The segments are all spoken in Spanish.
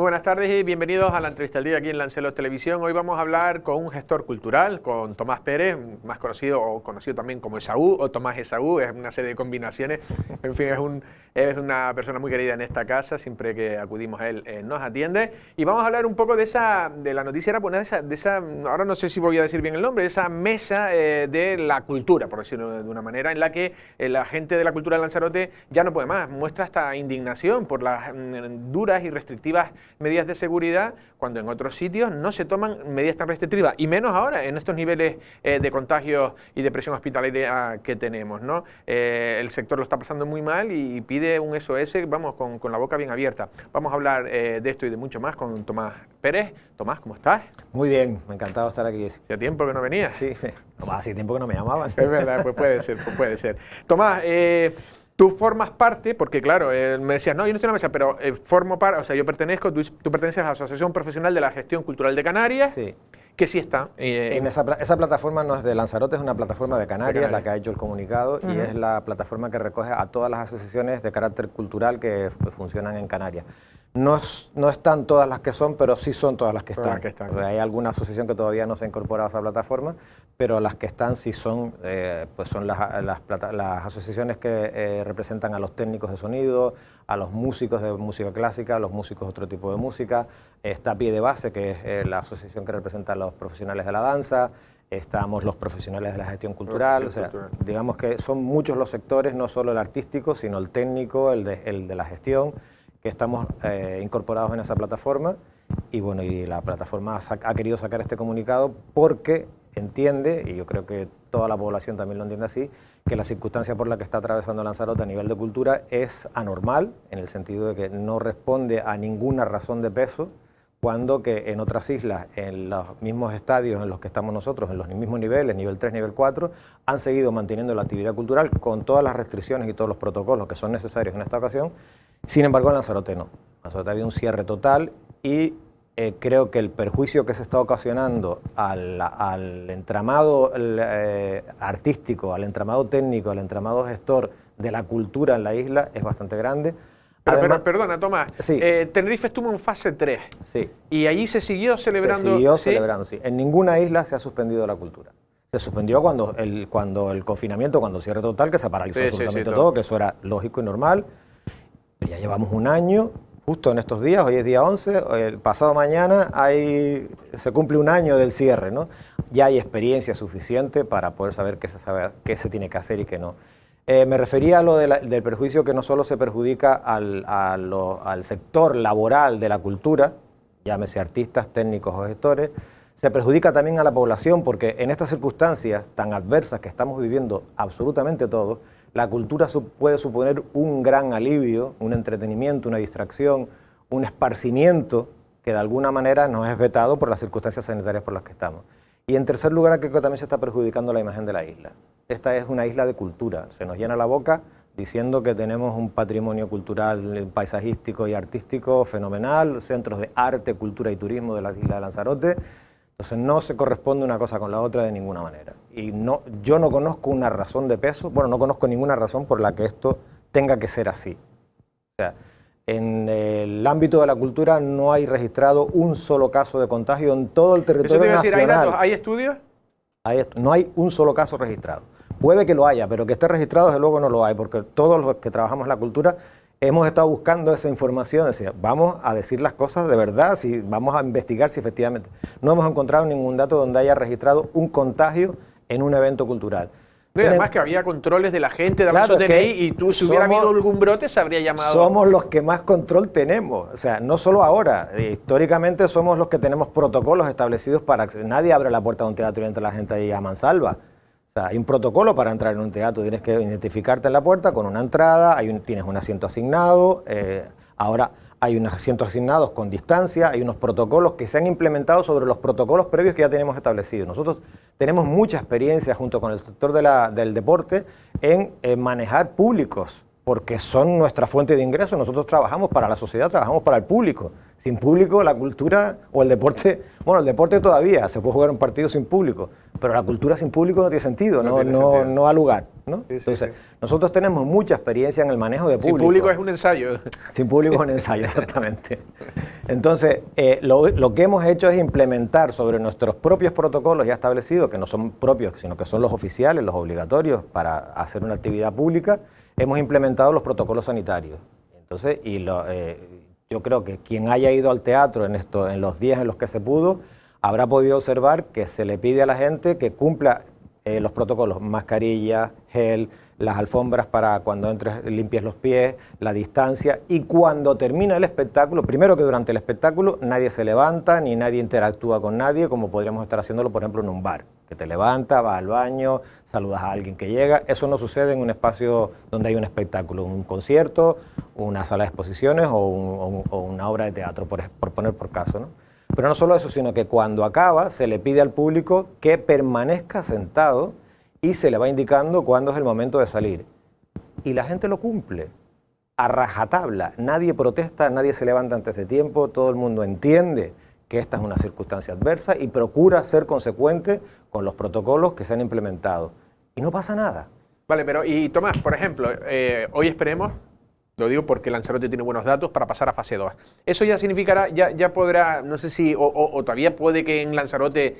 Muy buenas tardes y bienvenidos a la entrevista del día aquí en Lancelot Televisión. Hoy vamos a hablar con un gestor cultural, con Tomás Pérez, más conocido o conocido también como Esaú o Tomás Esaú, es una serie de combinaciones. En fin, es una persona muy querida en esta casa, siempre que acudimos a él nos atiende. Y vamos a hablar un poco de la noticia, era poner ahora no sé si voy a decir bien el nombre, de esa mesa de la cultura, por decirlo de una manera, en la que la gente de la cultura de Lanzarote ya no puede más, muestra hasta indignación por las duras y restrictivas medidas de seguridad, cuando en otros sitios no se toman medidas tan restrictivas, y menos ahora en estos niveles de contagios y de presión hospitalaria que tenemos, ¿no? El sector lo está pasando muy mal y pide un SOS, vamos, con la boca bien abierta. Vamos a hablar de esto y de mucho más con Tomás Pérez. Tomás, ¿cómo estás? Muy bien, me ha encantado estar aquí. ¿Hacía tiempo que no venías? Sí, hace tiempo que no me llamaban. Es verdad, pues puede ser. Tomás, tú formas parte, porque claro, me decías, no, yo no estoy en la mesa, pero formo parte, o sea, yo pertenezco, tú perteneces a la Asociación Profesional de la Gestión Cultural de Canarias, sí, que sí está. en esa plataforma no es de Lanzarote, es una plataforma de Canarias, la que ha hecho el comunicado, y es la plataforma que recoge a todas las asociaciones de carácter cultural que funcionan en Canarias. No están todas las que son, pero sí son todas las que están. Hay alguna asociación que todavía no se ha incorporado a esa plataforma, pero las que están sí son, pues son las asociaciones que representan a los técnicos de sonido, a los músicos de música clásica, a los músicos de otro tipo de música. Está Pie de Base, que es la asociación que representa a los profesionales de la danza. Estamos los profesionales de la gestión cultural, o sea, digamos que son muchos los sectores, no solo el artístico, sino el técnico, el de la gestión, que estamos incorporados en esa plataforma. Y bueno, y la plataforma ha querido sacar este comunicado porque entiende, y yo creo que toda la población también lo entiende así, que la circunstancia por la que está atravesando Lanzarote a nivel de cultura es anormal, en el sentido de que no responde a ninguna razón de peso, cuando que en otras islas, en los mismos estadios en los que estamos nosotros, en los mismos niveles, nivel 3, nivel 4, han seguido manteniendo la actividad cultural con todas las restricciones y todos los protocolos que son necesarios en esta ocasión. Sin embargo, en Lanzarote no. En Lanzarote había un cierre total y creo que el perjuicio que se está ocasionando al entramado artístico, al entramado técnico, al entramado gestor de la cultura en la isla es bastante grande. Pero perdona, Tomás, sí. Tenerife estuvo en fase 3, sí, y allí se siguió celebrando. Se siguió celebrando, sí. En ninguna isla se ha suspendido la cultura. Se suspendió cuando el confinamiento, cuando el cierre total, que se paralizó absolutamente todo, que eso era lógico y normal. Pero ya llevamos un año, justo en estos días, hoy es día 11, el pasado mañana se cumple un año del cierre, ¿no? Ya hay experiencia suficiente para poder saber qué se tiene que hacer y qué no. Me refería a lo del perjuicio, que no solo se perjudica al sector laboral de la cultura, llámese artistas, técnicos o gestores, se perjudica también a la población, porque en estas circunstancias tan adversas que estamos viviendo absolutamente todos, la cultura puede suponer un gran alivio, un entretenimiento, una distracción, un esparcimiento que de alguna manera nos es vetado por las circunstancias sanitarias por las que estamos. Y en tercer lugar, creo que también se está perjudicando la imagen de la isla. Esta es una isla de cultura, se nos llena la boca diciendo que tenemos un patrimonio cultural, paisajístico y artístico fenomenal, centros de arte, cultura y turismo de la isla de Lanzarote. Entonces no se corresponde una cosa con la otra de ninguna manera. Y yo no conozco una razón de peso, bueno, no conozco ninguna razón por la que esto tenga que ser así. O sea, en el ámbito de la cultura no hay registrado un solo caso de contagio en todo el territorio nacional. ¿Hay datos? ¿Hay estudios? No hay un solo caso registrado. Puede que lo haya, pero que esté registrado desde luego no lo hay, porque todos los que trabajamos en la cultura hemos estado buscando esa información, decir, vamos a decir las cosas de verdad, vamos a investigar si efectivamente. No hemos encontrado ningún dato donde haya registrado un contagio en un evento cultural. No, y además que había controles de la gente, daban su DNI, y tú, si hubiera habido algún brote, se habría llamado. Somos los que más control tenemos, o sea, no solo ahora, históricamente somos los que tenemos protocolos establecidos para que nadie abra la puerta de un teatro y entre la gente ahí a mansalva. O sea, hay un protocolo para entrar en un teatro, tienes que identificarte en la puerta con una entrada, tienes un asiento asignado, ahora hay unos asientos asignados con distancia, hay unos protocolos que se han implementado sobre los protocolos previos que ya tenemos establecidos. Nosotros tenemos mucha experiencia junto con el sector del deporte en manejar públicos porque son nuestra fuente de ingresos. Nosotros trabajamos para la sociedad, trabajamos para el público. Sin público, la cultura o el deporte, bueno, el deporte todavía, se puede jugar un partido sin público, pero la cultura sin público no tiene sentido, no ha lugar, ¿no? Sí, Entonces, nosotros tenemos mucha experiencia en el manejo de público. Sin público es un ensayo. Sin público es un ensayo, exactamente. Entonces, lo que hemos hecho es implementar sobre nuestros propios protocolos ya establecidos, que no son propios, sino que son los oficiales, los obligatorios para hacer una actividad pública, hemos implementado los protocolos sanitarios. Entonces, yo creo que quien haya ido al teatro en los días en los que se pudo, habrá podido observar que se le pide a la gente que cumpla los protocolos, mascarilla, gel, las alfombras para cuando entres limpies los pies, la distancia, y cuando termina el espectáculo, primero que durante el espectáculo nadie se levanta ni nadie interactúa con nadie, como podríamos estar haciéndolo por ejemplo en un bar, que te levantas, vas al baño, saludas a alguien que llega. Eso no sucede en un espacio donde hay un espectáculo, un concierto, una sala de exposiciones o una obra de teatro, por poner por caso, ¿no? Pero no solo eso, sino que cuando acaba se le pide al público que permanezca sentado y se le va indicando cuándo es el momento de salir. Y la gente lo cumple, a rajatabla. Nadie protesta, nadie se levanta antes de tiempo, todo el mundo entiende que esta es una circunstancia adversa y procura ser consecuente con los protocolos que se han implementado. Y no pasa nada. Vale, pero y Tomás, por ejemplo, hoy esperemos, lo digo porque Lanzarote tiene buenos datos para pasar a fase 2. Eso ya significará, ya podrá, no sé si, o todavía puede que en Lanzarote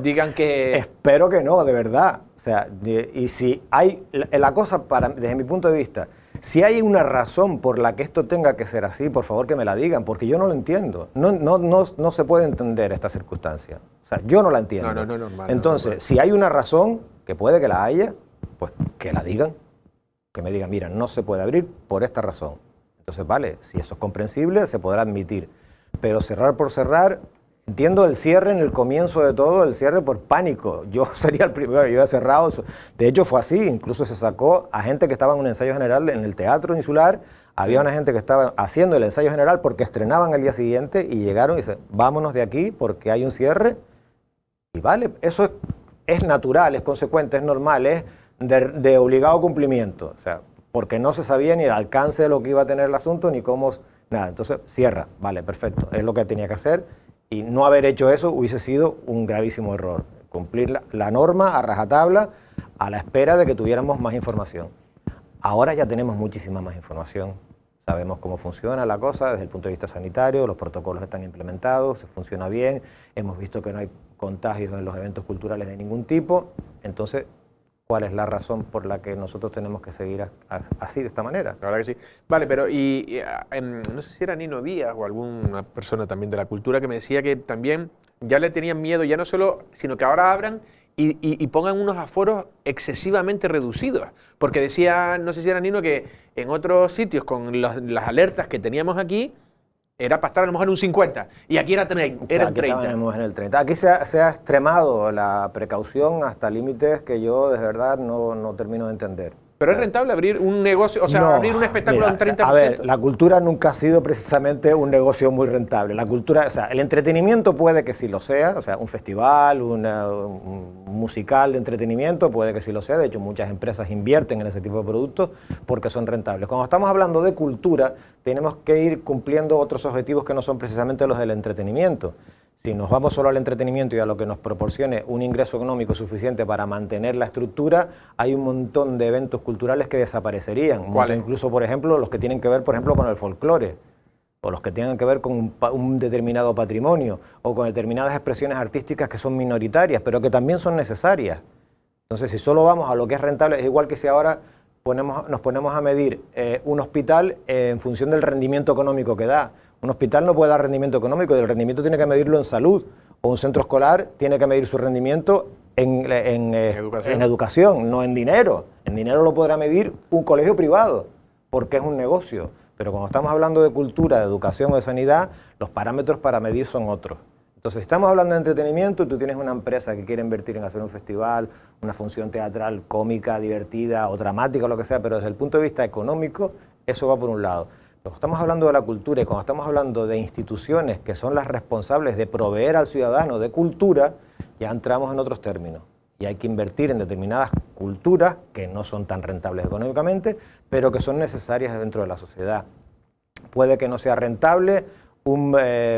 digan que... Espero que no, de verdad. O sea, y si hay, la cosa desde mi punto de vista, si hay una razón por la que esto tenga que ser así, por favor que me la digan, porque yo no lo entiendo. No se puede entender esta circunstancia. O sea, yo no la entiendo. No, normal. Entonces, normal. Si hay una razón, que puede que la haya, pues que la digan. Que me digan, mira, no se puede abrir por esta razón. Entonces, vale, si eso es comprensible, se podrá admitir. Pero cerrar por cerrar, entiendo el cierre en el comienzo de todo, el cierre por pánico. Yo sería el primero, yo he cerrado. De hecho, fue así. Incluso se sacó a gente que estaba en un ensayo general en el Teatro Insular. Había una gente que estaba haciendo el ensayo general porque estrenaban el día siguiente y llegaron y dicen, vámonos de aquí porque hay un cierre. Y vale, eso es natural, es consecuente, es normal, es de obligado cumplimiento, o sea, porque no se sabía ni el alcance de lo que iba a tener el asunto, ni cómo, nada, entonces cierra, vale, perfecto, es lo que tenía que hacer, y no haber hecho eso hubiese sido un gravísimo error, cumplir la norma a rajatabla, a la espera de que tuviéramos más información. Ahora ya tenemos muchísima más información, sabemos cómo funciona la cosa desde el punto de vista sanitario, los protocolos están implementados, se funciona bien, hemos visto que no hay contagios en los eventos culturales de ningún tipo, entonces, ¿cuál es la razón por la que nosotros tenemos que seguir así, de esta manera? La verdad que sí. Vale, pero no sé si era Nino Díaz o alguna persona también de la cultura que me decía que también ya le tenían miedo, ya no solo, sino que ahora abran y pongan unos aforos excesivamente reducidos. Porque decía, no sé si era Nino, que en otros sitios con las alertas que teníamos aquí, era para estar a lo mejor en un 50, y aquí era 30. Aquí estábamos en el 30. Aquí se ha extremado la precaución hasta límites que yo de verdad no termino de entender. Pero es rentable abrir un negocio, o sea, no, abrir un espectáculo en 30%. A ver, la cultura nunca ha sido precisamente un negocio muy rentable. La cultura, o sea, el entretenimiento puede que sí lo sea, o sea, un festival, un musical de entretenimiento puede que sí lo sea. De hecho, muchas empresas invierten en ese tipo de productos porque son rentables. Cuando estamos hablando de cultura, tenemos que ir cumpliendo otros objetivos que no son precisamente los del entretenimiento. Si nos vamos solo al entretenimiento y a lo que nos proporcione un ingreso económico suficiente para mantener la estructura, hay un montón de eventos culturales que desaparecerían. Incluso, por ejemplo, los que tienen que ver, por ejemplo, con el folclore, o los que tienen que ver con un determinado patrimonio, o con determinadas expresiones artísticas que son minoritarias, pero que también son necesarias. Entonces, si solo vamos a lo que es rentable, es igual que si ahora nos ponemos a medir un hospital en función del rendimiento económico que da. Un hospital no puede dar rendimiento económico, el rendimiento tiene que medirlo en salud, o un centro escolar tiene que medir su rendimiento en educación, no en dinero. En dinero lo podrá medir un colegio privado, porque es un negocio. Pero cuando estamos hablando de cultura, de educación o de sanidad, los parámetros para medir son otros. Entonces, si estamos hablando de entretenimiento, tú tienes una empresa que quiere invertir en hacer un festival, una función teatral cómica, divertida o dramática o lo que sea, pero desde el punto de vista económico, eso va por un lado. Cuando estamos hablando de la cultura y cuando estamos hablando de instituciones que son las responsables de proveer al ciudadano de cultura, ya entramos en otros términos. y hay que invertir en determinadas culturas que no son tan rentables económicamente, pero que son necesarias dentro de la sociedad. Puede que no sea rentable un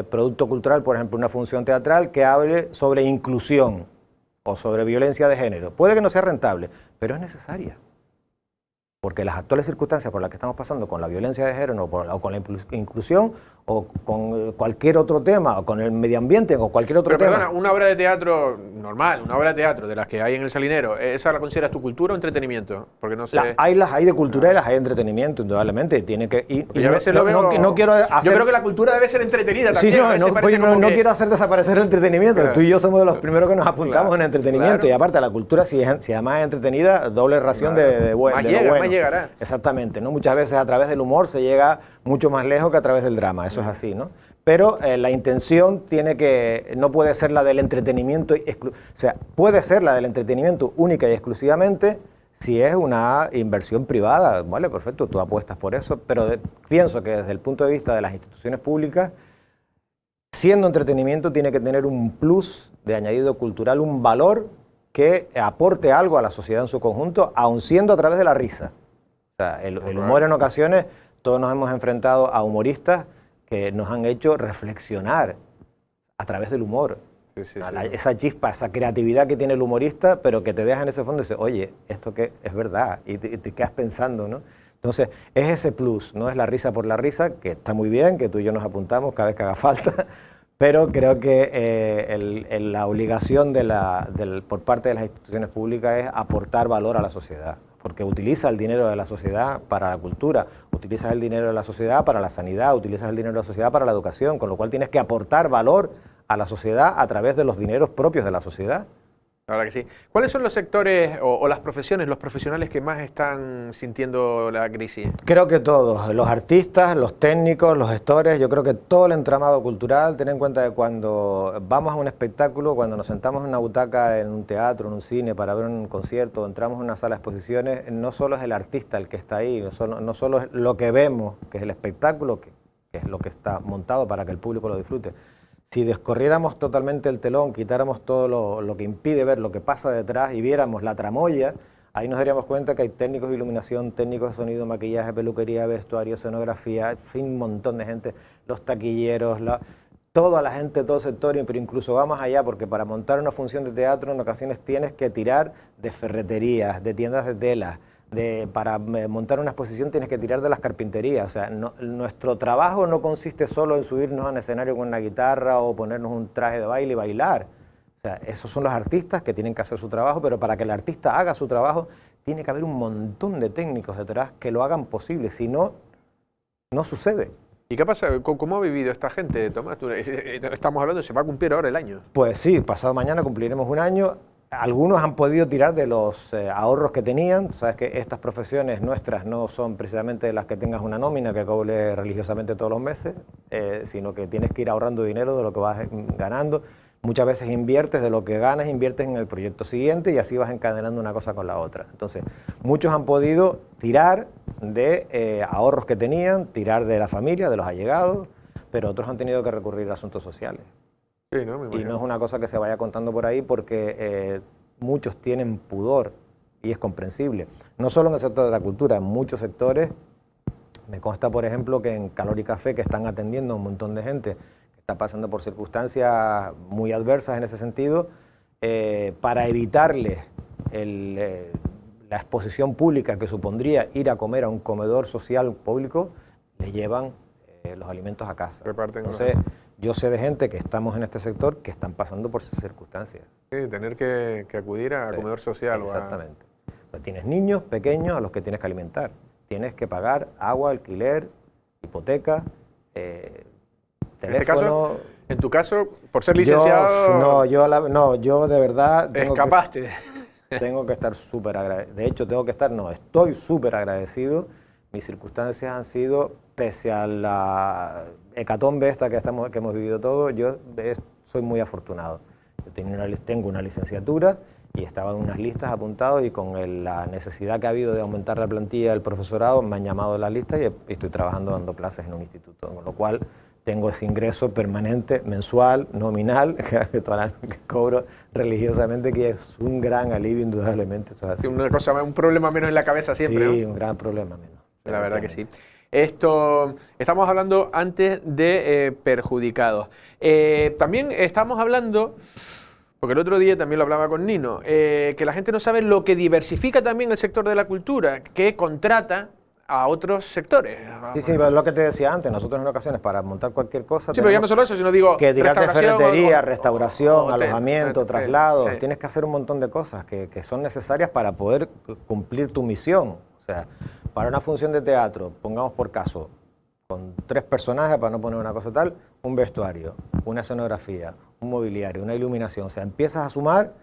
producto cultural, por ejemplo, una función teatral que hable sobre inclusión o sobre violencia de género. Puede que no sea rentable, pero es necesaria. Porque las actuales circunstancias por las que estamos pasando con la violencia de género o con la inclusión o con cualquier otro tema o con el medio ambiente o cualquier otro tema. Perdona, una obra de teatro normal, una obra de teatro de las que hay en El Salinero, ¿esa la consideras tu cultura o entretenimiento? Porque no sé. Las hay de cultura y las hay de entretenimiento, indudablemente. Tiene que, no quiero hacer, yo creo que la cultura debe ser entretenida también. Sí, no quiero hacer desaparecer el entretenimiento. Claro. Tú y yo somos de los primeros que nos apuntamos en entretenimiento. Claro. Y aparte, la cultura, si además es entretenida, doble ración de bueno. Más llegará. Exactamente, ¿no? Muchas veces a través del humor se llega mucho más lejos que a través del drama, eso es así, ¿no? Pero la intención no puede ser la del entretenimiento, o sea, puede ser la del entretenimiento única y exclusivamente si es una inversión privada, vale, perfecto, tú apuestas por eso, pero pienso que desde el punto de vista de las instituciones públicas, siendo entretenimiento tiene que tener un plus de añadido cultural, un valor que aporte algo a la sociedad en su conjunto, aun siendo a través de la risa. O sea, el humor en ocasiones, todos nos hemos enfrentado a humoristas que nos han hecho reflexionar a través del humor. Sí. Esa chispa, esa creatividad que tiene el humorista, pero que te deja en ese fondo y dices, oye, esto que es verdad, y te quedas pensando, ¿no? Entonces, es ese plus, no es la risa por la risa, que está muy bien, que tú y yo nos apuntamos cada vez que haga falta, pero creo que la obligación por parte de las instituciones públicas es aportar valor a la sociedad. Porque utiliza el dinero de la sociedad para la cultura, utilizas el dinero de la sociedad para la sanidad, utilizas el dinero de la sociedad para la educación, con lo cual tienes que aportar valor a la sociedad a través de los dineros propios de la sociedad. La verdad que sí. ¿Cuáles son los sectores o las profesiones, los profesionales que más están sintiendo la crisis? Creo que todos, los artistas, los técnicos, los gestores, yo creo que todo el entramado cultural. Ten en cuenta que cuando vamos a un espectáculo, cuando nos sentamos en una butaca, en un teatro, en un cine para ver un concierto, entramos en una sala de exposiciones, no solo es el artista el que está ahí, no solo es lo que vemos, que es el espectáculo, que es lo que está montado para que el público lo disfrute. Si descorriéramos totalmente el telón, quitáramos todo lo que impide ver lo que pasa detrás y viéramos la tramoya, ahí nos daríamos cuenta que hay técnicos de iluminación, técnicos de sonido, maquillaje, peluquería, vestuario, escenografía, en fin, un montón de gente, los taquilleros, toda la gente, todo el sector, pero incluso vamos allá, porque para montar una función de teatro en ocasiones tienes que tirar de ferreterías, de tiendas de tela, para montar una exposición tienes que tirar de las carpinterías. O sea, nuestro trabajo no consiste solo en subirnos al escenario con una guitarra o ponernos un traje de baile y bailar. O sea, esos son los artistas que tienen que hacer su trabajo, pero para que el artista haga su trabajo tiene que haber un montón de técnicos detrás que lo hagan posible, si no, no sucede. ¿Y qué pasa? ¿Cómo ha vivido esta gente, Tomás? Estamos hablando, se va a cumplir ahora el año. Pues sí, pasado mañana cumpliremos un año. Algunos han podido tirar de los ahorros que tenían. Sabes que estas profesiones nuestras no son precisamente las que tengas una nómina que cobre religiosamente todos los meses, sino que tienes que ir ahorrando dinero de lo que vas ganando. Muchas veces inviertes de lo que ganas, inviertes en el proyecto siguiente y así vas encadenando una cosa con la otra. Entonces, muchos han podido tirar de ahorros que tenían, tirar de la familia, de los allegados, pero otros han tenido que recurrir a asuntos sociales. Sí, ¿no? Y no es una cosa que se vaya contando por ahí porque muchos tienen pudor y es comprensible. No solo en el sector de la cultura, en muchos sectores. Me consta, por ejemplo, que en Calor y Café, que están atendiendo a un montón de gente que está pasando por circunstancias muy adversas en ese sentido, para evitarles la exposición pública que supondría ir a comer a un comedor social público, les llevan los alimentos a casa. Entonces, yo sé de gente que estamos en este sector que están pasando por esas circunstancias. Sí, tener que acudir a comedor social. Exactamente. Pues tienes niños pequeños a los que tienes que alimentar. Tienes que pagar agua, alquiler, hipoteca, teléfono. En tu caso, por ser licenciado... Yo de verdad... Escapaste. Tengo que estar súper agradecido. De hecho, estoy súper agradecido. Mis circunstancias han sido, pese a la hecatombe esta que hemos vivido todos, yo soy muy afortunado. Yo tengo una licenciatura y estaba en unas listas apuntado y con la necesidad que ha habido de aumentar la plantilla del profesorado me han llamado de la lista y estoy trabajando dando clases en un instituto, con lo cual tengo ese ingreso permanente, mensual, nominal, que cobro religiosamente, que es un gran alivio indudablemente. Eso es así. Sí, una cosa, un problema menos en la cabeza siempre, Sí, ¿no? un gran problema menos. La verdad que sí. Estamos hablando antes de perjudicados. También estamos hablando, porque el otro día también lo hablaba con Nino, que la gente no sabe lo que diversifica también el sector de la cultura, que contrata a otros sectores. Sí, sí, pero es lo que te decía antes, nosotros en ocasiones para montar cualquier cosa... Sí, pero ya no solo eso, sino digo... Que tirarte ferretería, restauración, hotel, alojamiento, traslados, sí. Tienes que hacer un montón de cosas que son necesarias para poder cumplir tu misión. O sea, para una función de teatro, pongamos por caso, con 3 personajes, para no poner una cosa tal, un vestuario, una escenografía, un mobiliario, una iluminación. O sea, empiezas a sumar,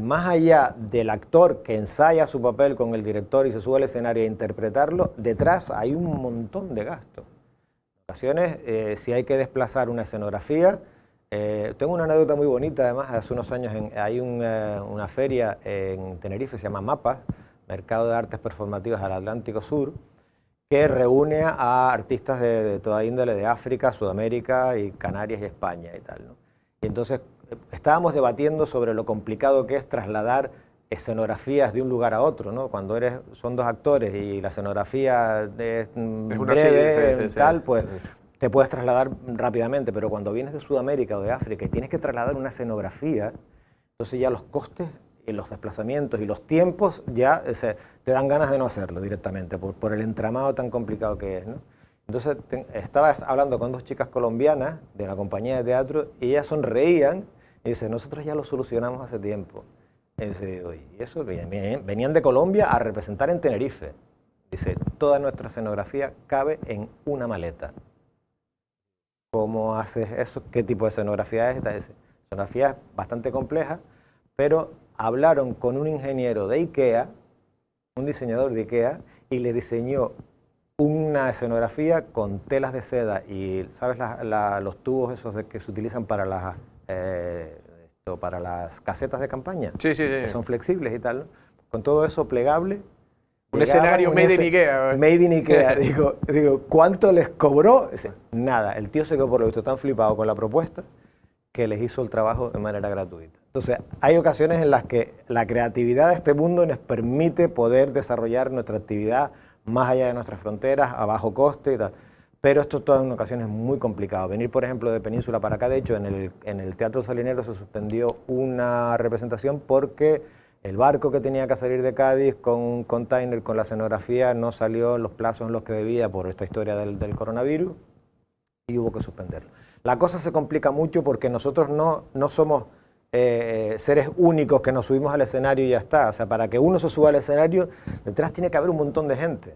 más allá del actor que ensaya su papel con el director y se sube al escenario a interpretarlo, detrás hay un montón de gastos. En ocasiones, si hay que desplazar una escenografía, tengo una anécdota muy bonita, además, hace unos años hay una feria en Tenerife, se llama MAPA, Mercado de Artes Performativas al Atlántico Sur, que reúne a artistas de toda índole, de África, Sudamérica y Canarias y España y tal, ¿no? Y entonces estábamos debatiendo sobre lo complicado que es trasladar escenografías de un lugar a otro, ¿no? Cuando son 2 actores y la escenografía es breve, tal, pues te puedes trasladar rápidamente, pero cuando vienes de Sudamérica o de África y tienes que trasladar una escenografía, entonces ya los costes y los desplazamientos y los tiempos ya te dan ganas de no hacerlo directamente, por el entramado tan complicado que es, ¿no? Entonces estaba hablando con 2 chicas colombianas de la compañía de teatro y ellas sonreían y dicen, nosotros ya lo solucionamos hace tiempo. Y dice, oye, ¿y eso? Venían de Colombia a representar en Tenerife. Dice, toda nuestra escenografía cabe en una maleta. ¿Cómo haces eso? ¿Qué tipo de escenografía es esta? Dice, escenografía es bastante compleja, pero hablaron con un ingeniero de IKEA, un diseñador de IKEA, y le diseñó una escenografía con telas de seda y, ¿sabes? Los tubos esos que se utilizan para las casetas de campaña, sí. Que son flexibles y tal, ¿no? Con todo eso plegable. Un escenario made in IKEA. Made in IKEA. digo, ¿cuánto les cobró? Dice, nada, el tío se quedó por lo visto tan flipado con la propuesta que les hizo el trabajo de manera gratuita. Entonces, hay ocasiones en las que la creatividad de este mundo nos permite poder desarrollar nuestra actividad más allá de nuestras fronteras, a bajo coste y tal. Pero esto todo en ocasiones es muy complicado. Venir, por ejemplo, de Península para acá, de hecho, en el Teatro Salinero se suspendió una representación porque el barco que tenía que salir de Cádiz con un container con la escenografía no salió en los plazos en los que debía por esta historia del coronavirus y hubo que suspenderlo. La cosa se complica mucho porque nosotros no somos seres únicos que nos subimos al escenario y ya está. O sea, para que uno se suba al escenario, detrás tiene que haber un montón de gente.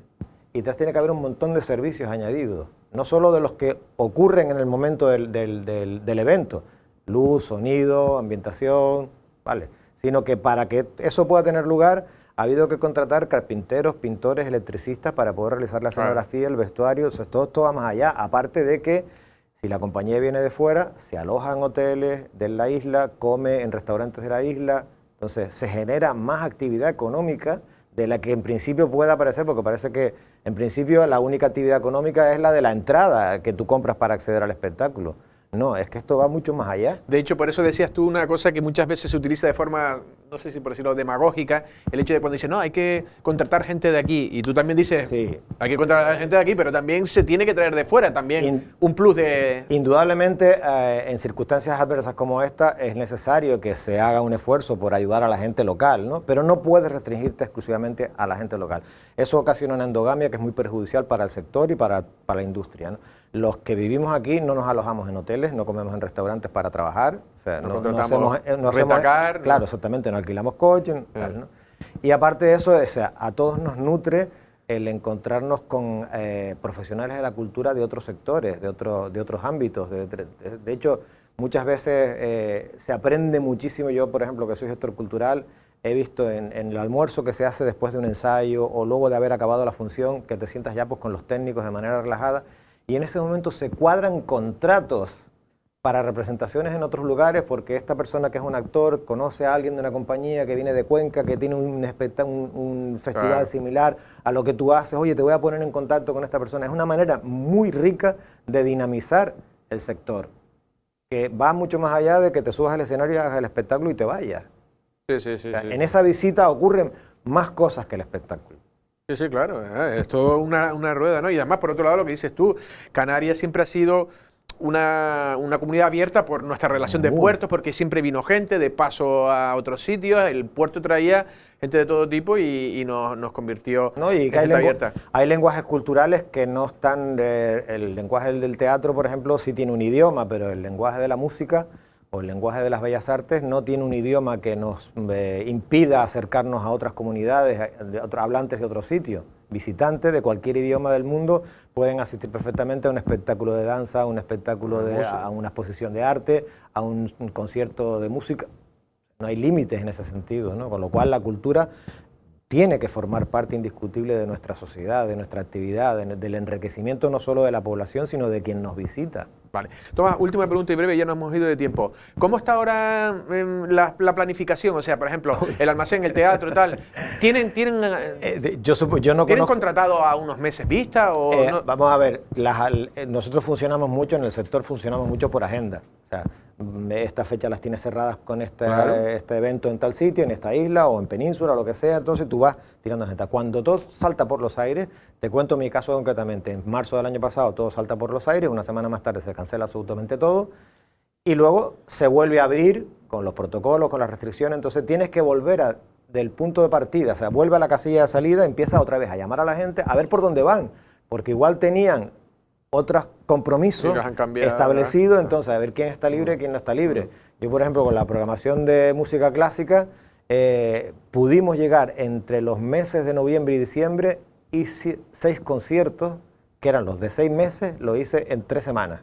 Y detrás tiene que haber un montón de servicios añadidos. No solo de los que ocurren en el momento del evento. Luz, sonido, ambientación, ¿vale? Sino que para que eso pueda tener lugar, ha habido que contratar carpinteros, pintores, electricistas para poder realizar la escenografía, el vestuario. O sea, todo va más allá. Aparte de que si la compañía viene de fuera, se aloja en hoteles de la isla, come en restaurantes de la isla, entonces se genera más actividad económica de la que en principio pueda parecer, porque parece que en principio la única actividad económica es la de la entrada que tú compras para acceder al espectáculo. No, es que esto va mucho más allá. De hecho, por eso decías tú una cosa que muchas veces se utiliza de forma, no sé si por decirlo, demagógica, el hecho de cuando dices, no, hay que contratar gente de aquí, y tú también dices, sí, hay que contratar gente de aquí, pero también se tiene que traer de fuera, también un plus de... Indudablemente, en circunstancias adversas como esta, es necesario que se haga un esfuerzo por ayudar a la gente local, ¿no? Pero no puedes restringirte exclusivamente a la gente local. Eso ocasiona una endogamia que es muy perjudicial para el sector y para la industria, ¿no? Los que vivimos aquí no nos alojamos en hoteles, no comemos en restaurantes para trabajar, o sea, no hacemos rentacar, claro, exactamente, no alquilamos coche, tal, ¿no? Y aparte de eso, o sea, a todos nos nutre el encontrarnos con profesionales de la cultura de otros sectores, de otros ámbitos. De hecho, muchas veces se aprende muchísimo. Yo, por ejemplo, que soy gestor cultural, he visto en el almuerzo que se hace después de un ensayo o luego de haber acabado la función, que te sientas ya pues, con los técnicos de manera relajada, y en ese momento se cuadran contratos para representaciones en otros lugares, porque esta persona que es un actor conoce a alguien de una compañía que viene de Cuenca, que tiene un festival similar a lo que tú haces. Oye, te voy a poner en contacto con esta persona. Es una manera muy rica de dinamizar el sector, que va mucho más allá de que te subas al escenario, hagas el espectáculo y te vayas. Sí, sí, sí, O sea, sí. En esa visita ocurren más cosas que el espectáculo. Sí, sí, claro, es todo una rueda, ¿no? Y además, por otro lado, lo que dices tú, Canarias siempre ha sido una comunidad abierta por nuestra relación de puertos, porque siempre vino gente de paso a otros sitios, el puerto traía gente de todo tipo y nos convirtió Y en que gente abierta. hay lenguajes culturales que no están, el lenguaje del teatro, por ejemplo, sí tiene un idioma, pero el lenguaje de la música o el lenguaje de las bellas artes no tiene un idioma que nos impida acercarnos a otras comunidades, hablantes de otros sitios. Visitantes de cualquier idioma del mundo pueden asistir perfectamente a un espectáculo de danza, a un espectáculo a una exposición de arte, a un concierto de música. No hay límites en ese sentido, ¿no? Con lo cual la cultura tiene que formar parte indiscutible de nuestra sociedad, de nuestra actividad, del enriquecimiento no solo de la población, sino de quien nos visita. Vale. Tomás, última pregunta y breve, ya nos hemos ido de tiempo. ¿Cómo está ahora la planificación? O sea, por ejemplo, el almacén, el teatro y tal. ¿Tienen contratado a unos meses vista? O no? Vamos a ver, nosotros funcionamos mucho, en el sector funcionamos mucho por agenda. O sea, estas fechas las tienes cerradas con este evento en tal sitio, en esta isla o en Península, lo que sea, entonces tú vas tirando gente. Cuando todo salta por los aires, te cuento mi caso concretamente, en marzo del año pasado todo salta por los aires, una semana más tarde se cancela absolutamente todo y luego se vuelve a abrir con los protocolos, con las restricciones, entonces tienes que volver del punto de partida, o sea, vuelve a la casilla de salida, empieza otra vez a llamar a la gente a ver por dónde van, porque igual tenían otros compromisos establecidos, entonces a ver quién está libre y quién no está libre. Yo, por ejemplo, con la programación de música clásica, pudimos llegar entre los meses de noviembre y diciembre y 6 conciertos, que eran los de 6 meses, lo hice en 3 semanas.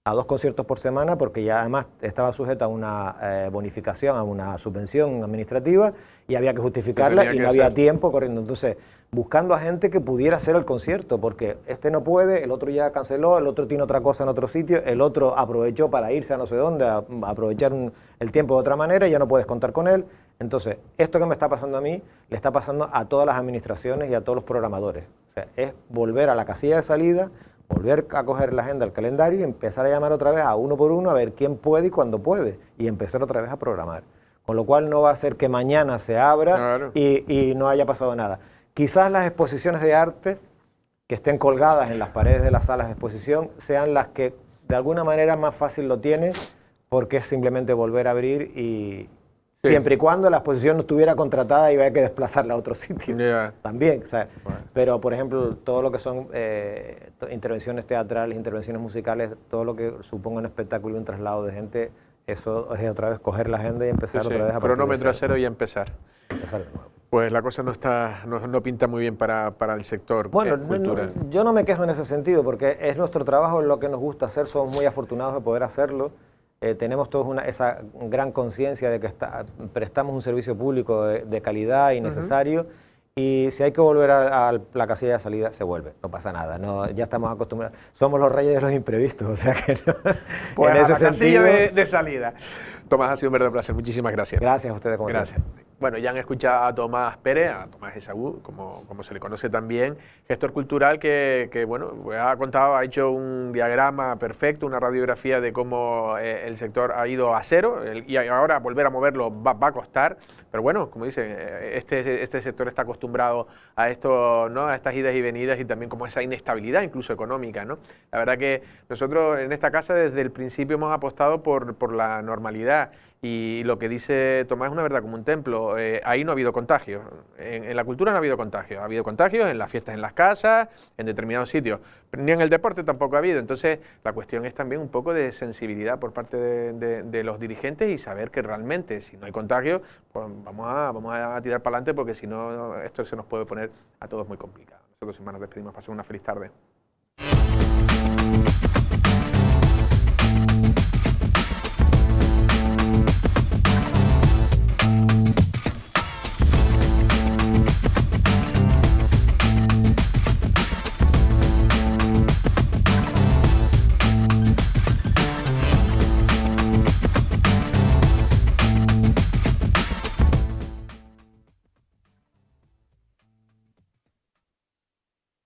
A 2 conciertos por semana, porque ya además estaba sujeta a una bonificación, a una subvención administrativa, y había que justificarla y no había tiempo corriendo. Entonces, buscando a gente que pudiera hacer el concierto, porque este no puede, el otro ya canceló, el otro tiene otra cosa en otro sitio, el otro aprovechó para irse a no sé dónde, a aprovechar el tiempo de otra manera y ya no puedes contar con él. Entonces, esto que me está pasando a mí, le está pasando a todas las administraciones y a todos los programadores. O sea, es volver a la casilla de salida, volver a coger la agenda, el calendario y empezar a llamar otra vez a uno por uno a ver quién puede y cuándo puede y empezar otra vez a programar. Con lo cual no va a ser que mañana se abra y no haya pasado nada. Quizás las exposiciones de arte que estén colgadas en las paredes de las salas de exposición sean las que de alguna manera más fácil lo tienen, porque es simplemente volver a abrir y siempre y cuando la exposición no estuviera contratada y había que desplazarla a otro sitio también. O sea, pero, por ejemplo, todo lo que son intervenciones teatrales, intervenciones musicales, todo lo que suponga un espectáculo y un traslado de gente, eso es otra vez coger la agenda y empezar otra vez a cronómetro a cero y empezar. Empezar de nuevo. Pues la cosa no pinta muy bien para el sector cultural. Yo no me quejo en ese sentido, porque es nuestro trabajo, es lo que nos gusta hacer, somos muy afortunados de poder hacerlo. Tenemos todos esa gran conciencia de que prestamos un servicio público de calidad y necesario, y si hay que volver a la casilla de salida, se vuelve, no pasa nada, ya estamos acostumbrados, somos los reyes de los imprevistos, o sea que no, pues en ese sentido, casilla de salida. Tomás, ha sido un verdadero placer, muchísimas gracias. Gracias a ustedes, como gracias. Bueno, ya han escuchado a Tomás Pérez, a Tomás Esaú, como se le conoce también, gestor cultural que bueno, ha contado, ha hecho un diagrama perfecto, una radiografía de cómo el sector ha ido a cero y ahora volver a moverlo va a costar, pero bueno, como dice, este sector está acostumbrado a esto, ¿no? A estas idas y venidas y también como esa inestabilidad incluso económica, ¿no? La verdad que nosotros en esta casa desde el principio hemos apostado por la normalidad. Y lo que dice Tomás es una verdad como un templo. Ahí no ha habido contagios. En la cultura no ha habido contagios. Ha habido contagios en las fiestas en las casas, en determinados sitios. Ni en el deporte tampoco ha habido. Entonces, la cuestión es también un poco de sensibilidad por parte de los dirigentes y saber que realmente, si no hay contagios, pues vamos a tirar para adelante, porque si no, esto se nos puede poner a todos muy complicado. Nosotros, sin más, nos despedimos. Pasen una feliz tarde.